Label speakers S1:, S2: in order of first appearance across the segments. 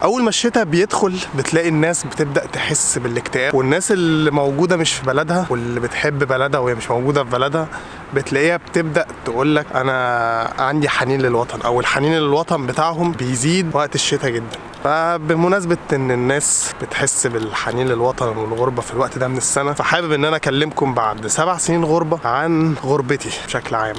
S1: اول ما الشتاء بيدخل بتلاقي الناس بتبدا تحس بالاكتئاب، والناس اللي موجوده مش في بلدها واللي بتحب بلدها وهي مش موجوده في بلدها بتلاقيها بتبدا تقول لك انا عندي حنين للوطن، او الحنين للوطن بتاعهم بيزيد وقت الشتاء جدا. فبمناسبه ان الناس بتحس بالحنين للوطن والغربه في الوقت ده من السنه، فحابب ان انا اكلمكم بعد 7 سنين غربه عن غربتي بشكل عام.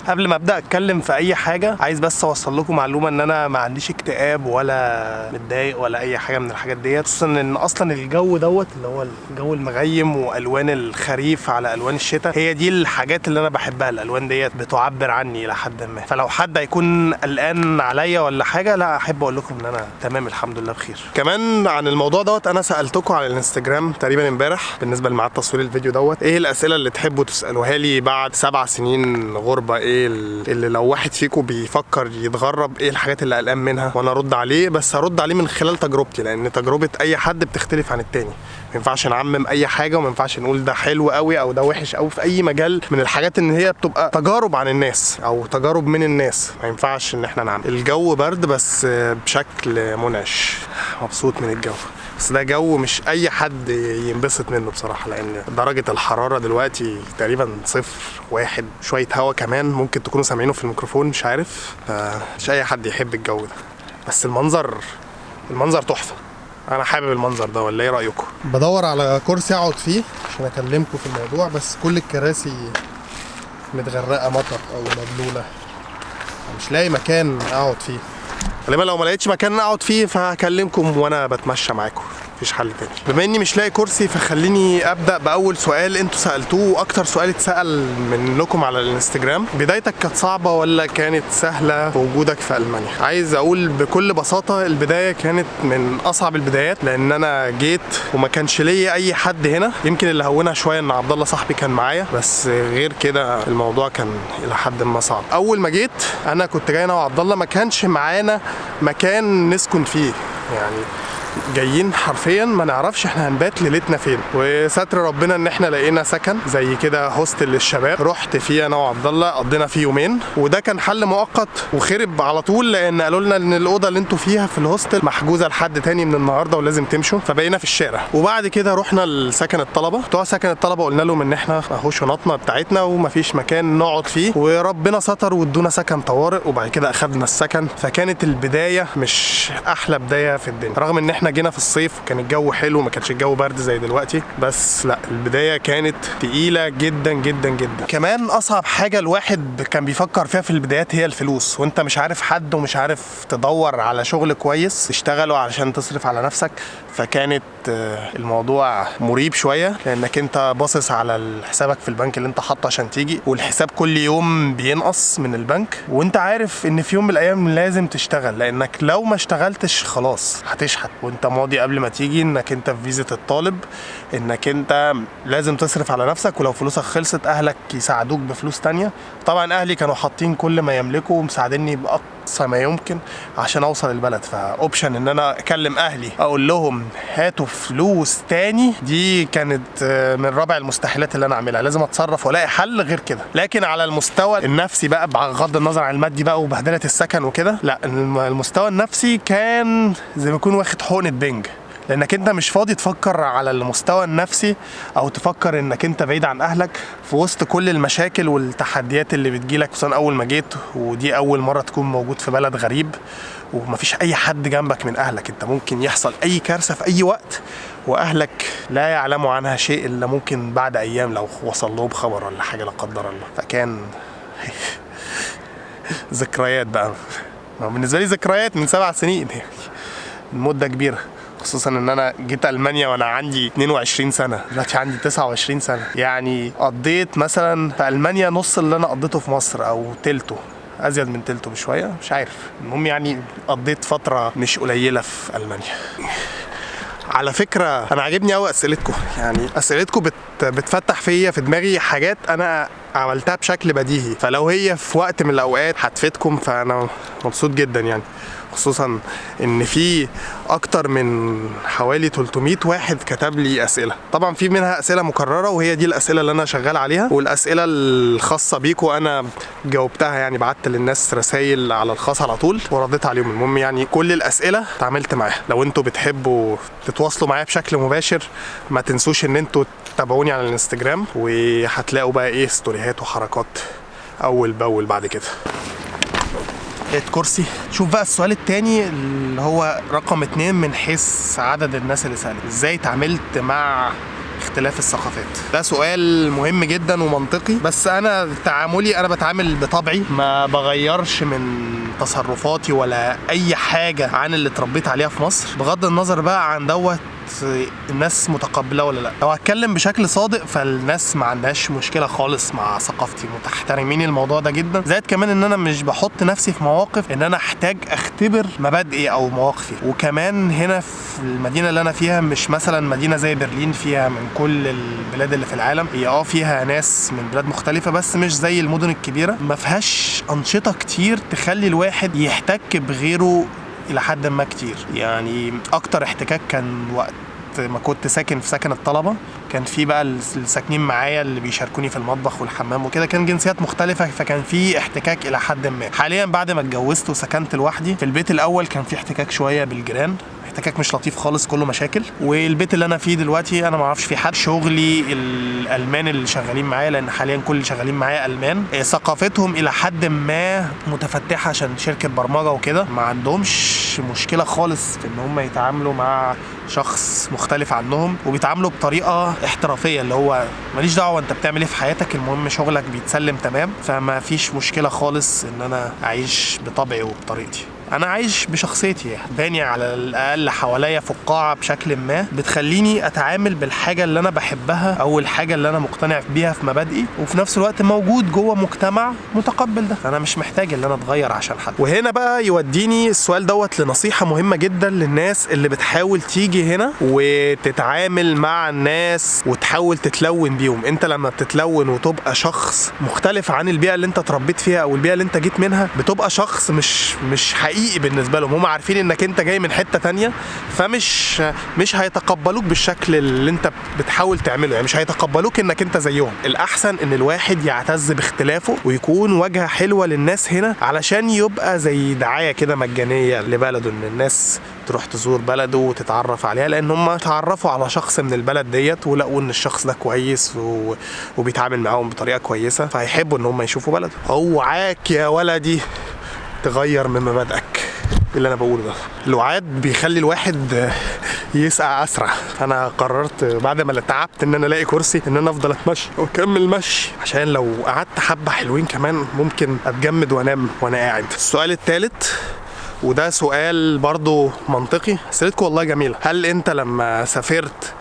S1: قبل ما ابدا اتكلم في اي حاجه عايز بس اوصل لكم معلومه ان انا ما عنديش اكتئاب ولا متضايق ولا اي حاجه من الحاجات ديت، خصوصا ان اصلا الجو دوت اللي هو الجو المغيم والوان الخريف على الوان الشتاء هي دي الحاجات اللي انا بحبها. الالوان ديت بتعبر عني الى حد ما، فلو حد هيكون قلقان عليا ولا حاجه لا، احب اقول لكم ان انا تمام الحمد لله بخير. كمان عن الموضوع دوت انا سالتكم على الانستجرام تقريبا امبارح بالنسبه لميعاد تصوير الفيديو دوت، ايه الاسئله اللي تحبوا تسالوها لي بعد 7 سنين غربه، ايه اللي لو واحد فيكم بيفكر يتغرب ايه الحاجات اللي قلقان منها، وانا ارد عليه. بس هرد عليه من خلال تجربتي، لان تجربه اي حد بتختلف عن التاني. ما ينفعش نعمم اي حاجه، وما ينفعش نقول ده حلو قوي او ده وحش قوي في اي مجال من الحاجات، ان هي بتبقى تجارب عن الناس او تجارب من الناس. ما ينفعش ان احنا نعمل. الجو برد بس بشكل منعش، مبسوط من الجو، بس ده جو مش اي حد ينبسط منه بصراحه، لان درجه الحراره دلوقتي تقريبا 0-1، شويه هوا كمان ممكن تكونوا سامعينه في الميكروفون مش عارف، مش اي حد يحب الجو ده. بس المنظر تحفه، انا حابب المنظر ده، ولا ايه رايكم؟ بدور على كرسي اقعد فيه عشان اكلمكم في الموضوع، بس كل الكراسي متغرقه مطر او مبلوله، مش لاقي مكان اقعد فيه. غالبا لو ما لقيتش مكان اقعد فيه فهكلمكم وانا بتمشى معاكم، مفيش حل تاني. بما اني مش لاقي كرسي فخليني ابدا باول سؤال انتوا سالتوه، واكتر سؤال اتسال منكم على الانستجرام: بدايتك كانت صعبه ولا كانت سهله في وجودك في المانيا؟ عايز اقول بكل بساطه البدايه كانت من اصعب البدايات، لان انا جيت وما كانش ليا اي حد هنا. يمكن اللي هونها شويه ان عبد الله صاحبي كان معايا، بس غير كده الموضوع كان الى حد ما صعب. اول ما جيت انا كنت جاي انا وعبد الله، ما كانش معانا مكان نسكن فيه، يعني جايين حرفيا ما نعرفش احنا هنبات ليلتنا فين. وستر ربنا ان احنا لقينا سكن زي كده هوستل للشباب، رحت فيه انا وعبد الله، قضينا فيه يومين، وده كان حل مؤقت وخرب على طول، لان قالوا لنا ان الاوضه اللي انتوا فيها في الهوستل محجوزه لحد تاني من النهارده ولازم تمشوا، فبقينا في الشارع. وبعد كده رحنا لسكن الطلبه، بتوع سكن الطلبه قلنا لهم ان احنا اهو شنطنا بتاعتنا ومفيش مكان نقعد فيه، وربنا ستر وادونا سكن طوارئ، وبعد كده اخدنا السكن. فكانت البدايه مش احلى بدايه في الدنيا، رغم ان احنا جينا في الصيف وكان الجو حلو، ما كانش الجو برد زي دلوقتي، بس لا البدايه كانت تقيله جدا جدا جدا. كمان اصعب حاجه الواحد كان بيفكر فيها في البدايات هي الفلوس، وانت مش عارف حد ومش عارف تدور على شغل كويس تشتغله علشان تصرف على نفسك. فكانت الموضوع مريب شويه، لانك انت باصص على حسابك في البنك اللي انت حاطه عشان تيجي، والحساب كل يوم بينقص من البنك، وانت عارف ان في يوم من الايام لازم تشتغل، لانك لو ما اشتغلتش خلاص هتشحت. وانت ماضي قبل ما تيجي انك انت في فيزة الطالب، انك انت لازم تصرف على نفسك، ولو فلوسك خلصت اهلك يساعدوك بفلوس تانية. طبعا اهلي كانوا حاطين كل ما يملكوا ومساعديني باقصى ما يمكن عشان اوصل البلد، فاوبشن ان انا اكلم اهلي اقول لهم هاتوا فلوس تاني دي كانت من رابع المستحيلات اللي انا اعملها. لازم اتصرف والاقي حل غير كده. لكن على المستوى النفسي بقى، بغض النظر عن المادي بقى وبهدله السكن وكده، لا المستوى النفسي كان زي ما يكون واخد حقنه بنج، لانك انت مش فاضي تفكر على المستوى النفسي او تفكر انك انت بعيد عن اهلك في وسط كل المشاكل والتحديات اللي بتجيلك، خصوصا اول ما جيت ودي اول مره تكون موجود في بلد غريب ومفيش اي حد جنبك من اهلك. انت ممكن يحصل اي كارثه في اي وقت واهلك لا يعلموا عنها شيء الا ممكن بعد ايام لو وصل لهم خبر ولا حاجه لا قدر الله. فكان ذكريات بقى بالنسبه لي، ذكريات من 7 سنين مده كبيره، خصوصا ان انا جيت المانيا وانا عندي 22 سنه، دلوقتي عندي 29 سنه. يعني قضيت مثلا في المانيا نص اللي انا قضيته في مصر، او تلته، ازيد من تلته بشويه مش عارف. المهم يعني قضيت فتره مش قليله في المانيا. على فكره انا عاجبني قوي اسئلتكم، يعني اسئلتكم بتفتح فيا في دماغي حاجات انا عملتها بشكل بديهي، فلو هي في وقت من الاوقات هتفيدكم فانا مبسوط جدا يعني. خصوصا ان في اكتر من حوالي 300 واحد كتب لي اسئله، طبعا في منها اسئله مكرره وهي دي الاسئله اللي انا شغال عليها، والاسئله الخاصه بيكم انا جاوبتها يعني، بعت للناس رسائل على الخاص على طول ورديت عليهم. المهم يعني كل الاسئله اتعاملت معاها. لو انتوا بتحبوا تتواصلوا معايا بشكل مباشر ما تنسوش ان انتوا تتابعوني على الانستجرام، وهتلاقوا بقى ايه ستوريهات وحركات اول باول بعد كده. لقيت كرسي. شوف بقى السؤال التاني اللي هو رقم 2 من حيث عدد الناس اللي سألت، ازاي تعاملت مع اختلاف الثقافات؟ ده سؤال مهم جدا ومنطقي، بس انا تعاملي انا بتعامل بطبعي، ما بغيرش من تصرفاتي ولا اي حاجة عن اللي اتربيت عليها في مصر، بغض النظر بقى عن دوت الناس متقبله ولا لا. لو هتكلم بشكل صادق فالناس ما عندهاش مشكله خالص مع ثقافتي، متحترمين الموضوع ده جدا. زائد كمان ان انا مش بحط نفسي في مواقف ان انا احتاج اختبر مبادئي او مواقفي. وكمان هنا في المدينه اللي انا فيها مش مثلا مدينه زي برلين فيها من كل البلاد اللي في العالم، هي فيها ناس من بلاد مختلفه بس مش زي المدن الكبيره، ما فيهاش انشطه كتير تخلي الواحد يحتك بغيره الى حد ما كتير. يعني اكتر احتكاك كان وقت ما كنت ساكن في سكن الطلبه، كان في بقى الساكنين معايا اللي بيشاركوني في المطبخ والحمام وكده، كان جنسيات مختلفه فكان في احتكاك الى حد ما. حاليا بعد ما اتجوزت وسكنت لوحدي في البيت الاول كان في احتكاك شويه بالجيران، احتكاك مش لطيف خالص كله مشاكل. والبيت اللي انا فيه دلوقتي انا ما اعرفش في حد. شغلي الالمان اللي شغالين معايا، لان حاليا كل اللي شغالين معايا المان، ثقافتهم الى حد ما متفتحه عشان شركه برمجه وكده، ما عندهمش مشكله خالص في ان هم يتعاملوا مع شخص مختلف عنهم، وبيتعاملوا بطريقه احترافيه اللي هو ماليش دعوه انت بتعمل ايه في حياتك، المهم شغلك بيتسلم تمام. فما فيش مشكله خالص ان انا اعيش بطبعي وبطريقتي، انا عايش بشخصيتي، باني على الاقل حواليا فقاعه بشكل ما بتخليني اتعامل بالحاجه اللي انا بحبها او الحاجه اللي انا مقتنع بيها في مبادئي، وفي نفس الوقت موجود جوه مجتمع متقبل ده، فانا مش محتاج ان انا اتغير عشان حد. وهنا بقى يوديني السؤال دوت لنصيحه مهمه جدا للناس اللي بتحاول تيجي هنا وتتعامل مع الناس وتحاول تتلون بيهم. انت لما بتتلون وتبقى شخص مختلف عن البيئه اللي انت اتربيت فيها او البيئه اللي انت جيت منها، بتبقى شخص مش حقيقي بالنسبه لهم. هم عارفين انك انت جاي من حته تانية، فمش هيتقبلوك بالشكل اللي انت بتحاول تعمله، يعني مش هيتقبلوك انك انت زيهم. الاحسن ان الواحد يعتز باختلافه ويكون واجهه حلوه للناس هنا، علشان يبقى زي دعايه كده مجانيه لبلده، ان الناس تروح تزور بلده وتتعرف عليها، لان هم اتعرفوا على شخص من البلد ديت ولقوا ان الشخص ده كويس وبيتعامل معاهم بطريقه كويسه، فهيحبوا ان هم يشوفوا بلده. اوعاك يا ولدي تغير من مبادئك. اللي انا بقوله ده الوعاد بيخلي الواحد يسقع اسرع. انا قررت بعد ما تعبت ان انا الاقي كرسي ان انا افضل اتمشى واكمل مشي، عشان لو قعدت حبه حلوين كمان ممكن اتجمد وانام وانا قاعد. السؤال الثالث وده سؤال برضو منطقي، اسئلتكم والله جميله. هل انت لما سافرت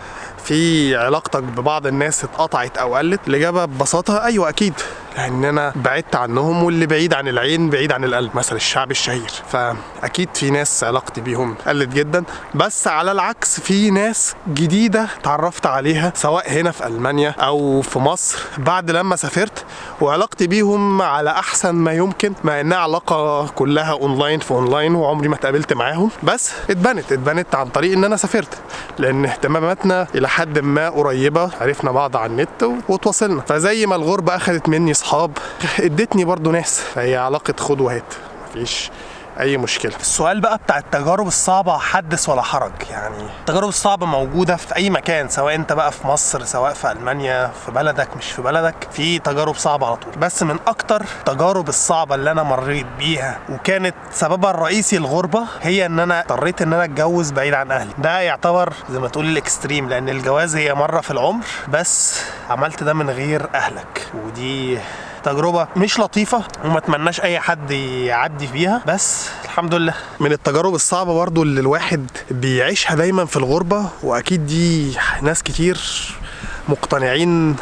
S1: في علاقتك ببعض الناس اتقطعت او قلت؟ الاجابه ببساطه ايوه اكيد، لان انا بعدت عنهم، واللي بعيد عن العين بعيد عن القلب مثل الشعب الشهير. فاكيد في ناس علاقتي بيهم قلت جدا، بس على العكس في ناس جديده تعرفت عليها سواء هنا في المانيا او في مصر بعد لما سافرت، وعلاقتي بيهم على احسن ما يمكن، مع انها علاقه كلها اونلاين في اونلاين وعمري ما اتقابلت معاهم، بس اتبنت عن طريق ان انا سافرت، لان اهتماماتنا الى حد ما قريبه، عرفنا بعض على النت وتواصلنا. فزي ما الغربه اخذت مني اصحاب ادتني برضو ناس، فهي علاقه خد وهات، مفيش اي مشكله. السؤال بقى بتاع التجارب الصعبه حدث ولا حرج. يعني التجارب الصعبه موجوده في اي مكان، سواء انت بقى في مصر سواء في المانيا، في بلدك مش في بلدك، في تجارب صعبه على طول. بس من اكتر التجارب الصعبه اللي انا مريت بيها وكانت سببها الرئيسي الغربه، هي ان انا اضطريت ان انا اتجوز بعيد عن اهلي. ده يعتبر زي ما تقول الاكستريم، لان الجواز هي مره في العمر، بس عملت ده من غير اهلك، ودي تجربة مش لطيفة وما اتمناش اي حد يعدي فيها، بس الحمد لله. من التجارب الصعبة برضو اللي الواحد بيعيشها دايما في الغربة، واكيد دي ناس كتير مقتنعين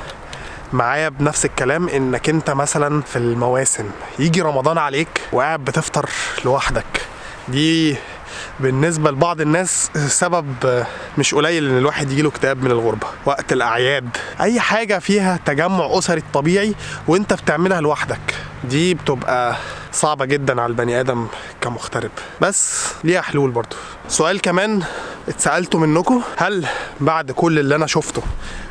S1: معايا بنفس الكلام، انك انت مثلا في المواسم يجي رمضان عليك وقاعد بتفطر لوحدك، دي بالنسبة لبعض الناس سبب مش قليل ان الواحد يجيله اكتئاب من الغربة. وقت الاعياد، اي حاجة فيها تجمع اسري طبيعي وانت بتعملها لوحدك، دي بتبقى صعبة جدا على البني ادم كمغترب، بس ليها حلول برضو. سؤال كمان اتسألته منكم، هل بعد كل اللي انا شفته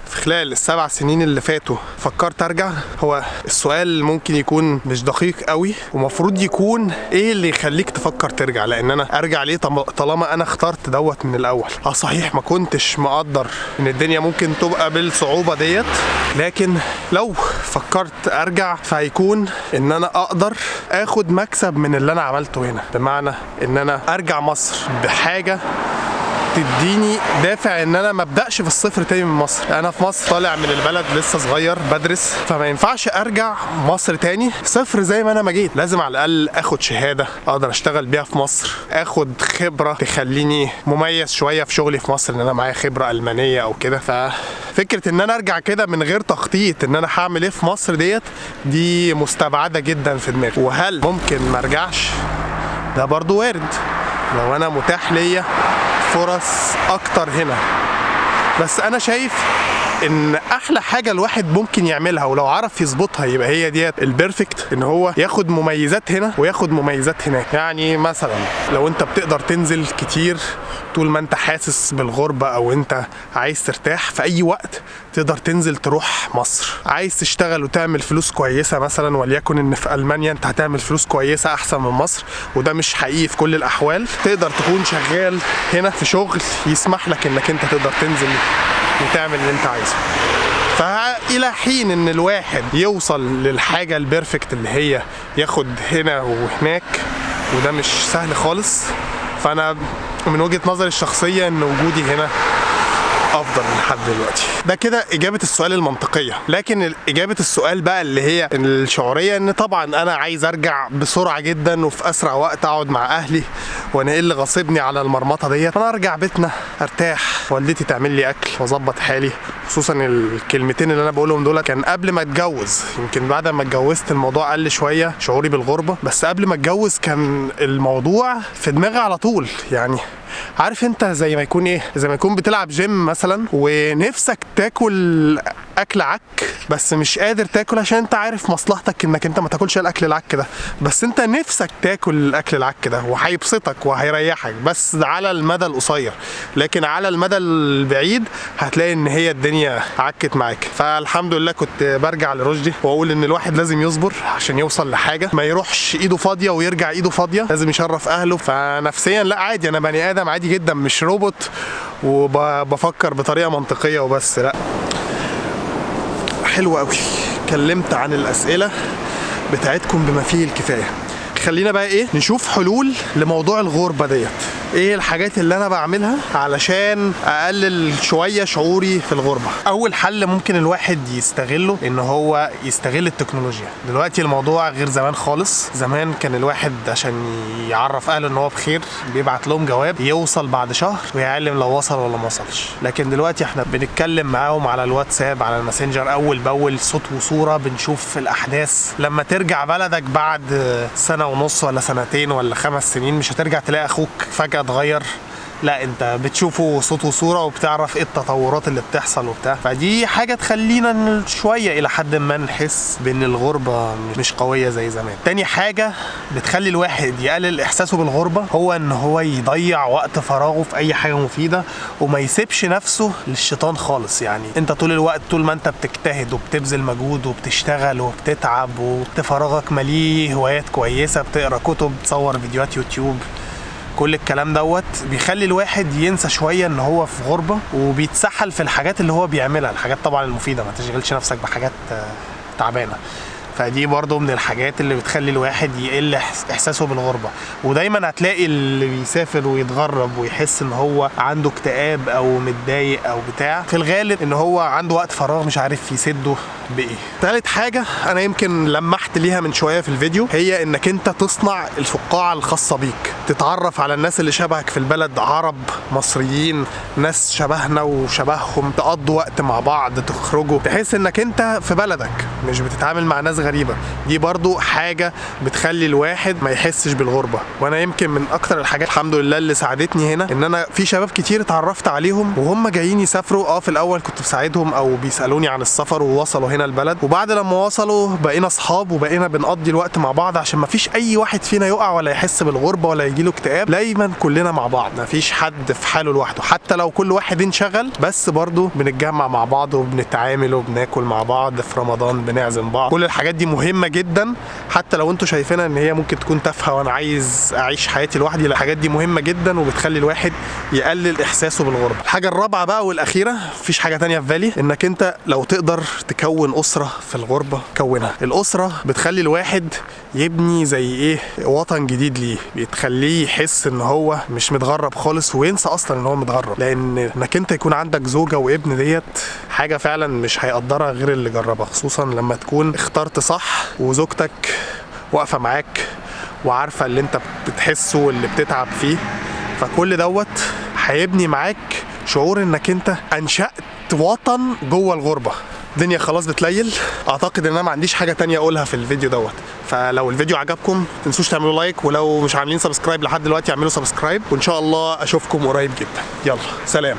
S1: في خلال ال7 سنين اللي فاتوا فكرت ارجع؟ هو السؤال ممكن يكون مش دقيق قوي، ومفروض يكون ايه اللي يخليك تفكر ترجع؟ لان انا ارجع ليه طالما انا اخترت دوت من الاول؟ صحيح ما كنتش مقدر ان الدنيا ممكن تبقى بالصعوبة ديت، لكن لو فكرت ارجع فهيكون ان انا اقدر اخد مكسب من اللي انا عملته هنا، بمعنى ان انا ارجع مصر بحاجة تديني دافع ان انا ما ابداش في الصفر تاني من مصر. انا في مصر طالع من البلد لسه صغير بدرس، فما ينفعش ارجع مصر تاني صفر زي ما انا ما جيت. لازم على الاقل اخد شهاده اقدر اشتغل بيها في مصر، اخد خبره تخليني مميز شويه في شغلي في مصر، ان انا معايا خبره المانيه او كده. ففكره ان انا ارجع كده من غير تخطيط ان انا هعمل ايه في مصر دي مستبعده جدا في دماغي. وهل ممكن ما ارجعش؟ ده برضو وارد لو انا متاح ليا فرص اكتر هنا. بس انا شايف ان احلى حاجه الواحد ممكن يعملها ولو عرف يظبطها يبقى هي ديت البيرفكت، ان هو ياخد مميزات هنا وياخد مميزات هناك. يعني مثلا لو انت بتقدر تنزل كتير طول ما انت حاسس بالغربه او انت عايز ترتاح، في اي وقت تقدر تنزل تروح مصر. عايز تشتغل وتعمل فلوس كويسه مثلا، وليكن ان في المانيا انت هتعمل فلوس كويسه احسن من مصر، وده مش حقيقي في كل الاحوال، تقدر تكون شغال هنا في شغل يسمح لك انك انت تقدر تنزل وتعمل اللي انت عايزه. فإلى حين ان الواحد يوصل للحاجة البيرفكت اللي هي ياخد هنا وهناك، وده مش سهل خالص، فانا من وجهة نظري الشخصية ان وجودي هنا افضل لحد دلوقتي. ده كده اجابة السؤال المنطقية. لكن اجابة السؤال بقى اللي هي الشعورية، ان طبعا انا عايز ارجع بسرعة جدا وفي اسرع وقت اقعد مع اهلي، وانا ايه اللي غاصبني على المرمطة ديت؟ انا ارجع بيتنا ارتاح، والدتي تعمل لي اكل واظبط حالي. خصوصا الكلمتين اللي انا بقولهم دول كان قبل ما اتجوز، يمكن بعد ما اتجوزت الموضوع قل شوية شعوري بالغربة، بس قبل ما اتجوز كان الموضوع في دماغي على طول. يعني عارف انت زي ما يكون ايه، زي ما يكون بتلعب جيم مثلا ونفسك تاكل اكل عك، بس مش قادر تاكل عشان انت عارف مصلحتك انك انت ما تاكلش الاكل العك ده، بس انت نفسك تاكل الاكل العك ده وهيبسطك وهيريحك بس على المدى القصير، لكن على المدى البعيد هتلاقي ان هي الدنيا عكت معاك. فالحمد لله كنت برجع لرشدي واقول ان الواحد لازم يصبر عشان يوصل لحاجه، ما يروحش ايده فاضيه ويرجع ايده فاضيه، لازم يشرف اهله. فنفسيا لا عادي، انا بني ادم عادي جدا، مش روبوت وبفكر بطريقه منطقيه وبس، لا. حلو قوي، اتكلمت عن الاسئله بتاعتكم بما فيه الكفايه. خلينا بقى ايه نشوف حلول لموضوع الغربه ديت. ايه الحاجات اللي انا بعملها علشان اقلل شويه شعوري في الغربه؟ اول حل ممكن الواحد يستغله ان هو يستغل التكنولوجيا. دلوقتي الموضوع غير زمان خالص. زمان كان الواحد عشان يعرف اهله ان هو بخير بيبعت لهم جواب يوصل بعد شهر ويعلم لو وصل ولا ما وصلش، لكن دلوقتي احنا بنتكلم معاهم على الواتساب على الماسنجر اول باول، صوت وصوره، بنشوف الاحداث. لما ترجع بلدك بعد سنه ونص ولا سنتين ولا 5 سنين مش هترجع تلاقي اخوك فجأة اتغير، لا انت بتشوفه صوت وصورة وبتعرف ايه التطورات اللي بتحصل وبتاع. فدي حاجة تخلينا شوية الى حد ما نحس بان الغربة مش قوية زي زمان. تاني حاجة بتخلي الواحد يقلل احساسه بالغربة هو ان هو يضيع وقت فراغه في اي حاجة مفيدة وما يسيبش نفسه للشيطان خالص. يعني انت طول الوقت طول ما انت بتجتهد وبتبذل مجهود وبتشتغل وبتتعب وفراغك مليه هوايات كويسة، بتقرا كتب، تصور فيديوهات يوتيوب، كل الكلام دوت بيخلي الواحد ينسى شوية ان هو في غربة وبيتسحل في الحاجات اللي هو بيعملها، الحاجات طبعا المفيدة، ما تشغلش نفسك بحاجات تعبانة. فدي برضو من الحاجات اللي بتخلي الواحد يقل احساسه بالغربة. ودايما هتلاقي اللي بيسافر ويتغرب ويحس ان هو عنده اكتئاب او متضايق او بتاع، في الغالب ان هو عنده وقت فراغ مش عارف يسده بايه. ثالث حاجة انا يمكن لمحت ليها من شوية في الفيديو، هي انك انت تصنع الفقاعة الخاصة بيك، تتعرف على الناس اللي شبهك في البلد، عرب، مصريين، ناس شبهنا وشبههم، تقضوا وقت مع بعض، تخرجوا، تحس انك انت في بلدك مش بتتعامل مع ناس غريبة. دي برضو حاجة بتخلي الواحد ما يحسش بالغربة. وانا يمكن من اكتر الحاجات الحمد لله اللي ساعدتني هنا ان انا في شباب كتير اتعرفت عليهم وهم جايين يسافروا. في الاول كنت بساعدهم او بيسالوني عن السفر ووصلوا هنا البلد، وبعد لما وصلوا بقينا اصحاب وبقينا بنقضي الوقت مع بعض عشان ما فيش اي واحد فينا يقع ولا يحس بالغربة ولا يجيله اكتئاب. دايما كلنا مع بعض، ما فيش حد في حاله لوحده، حتى لو كل واحد انشغل بس برضو بنتجمع مع بعض وبنتعامل وبناكل مع بعض. في رمضان بنعزم بعض. كل الحاجات دي مهمة جدا، حتى لو انتوا شايفينها ان هي ممكن تكون تافهة وانا عايز اعيش حياتي لوحدي. الحاجات دي مهمة جدا وبتخلي الواحد يقلل احساسه بالغربة. الحاجة الرابعة بقى والاخيرة، مفيش حاجة تانية في بالي، انك انت لو تقدر تكون اسرة في الغربة كونها. الاسرة بتخلي الواحد يبني زي ايه، وطن جديد ليه، بتخليه يحس ان هو مش متغرب خالص وينسى اصلا ان هو متغرب. لان انك انت يكون عندك زوجة وابن ديت حاجة فعلا مش هيقدرها غير اللي جربها، خصوصا لما تكون اخترت صح وزوجتك واقفة معاك وعارفة اللي انت بتحسه واللي بتتعب فيه. فكل دوت هيبني معاك شعور انك انت انشأت وطن جوه الغربة. الدنيا خلاص بتليل، اعتقد ان انا ما عنديش حاجة تانية اقولها في الفيديو دوت. فلو الفيديو عجبكم متنسوش تعملوا لايك، ولو مش عاملين سبسكرايب لحد دلوقتي اعملوا سبسكرايب، وان شاء الله اشوفكم قريب جدا. يلا سلام.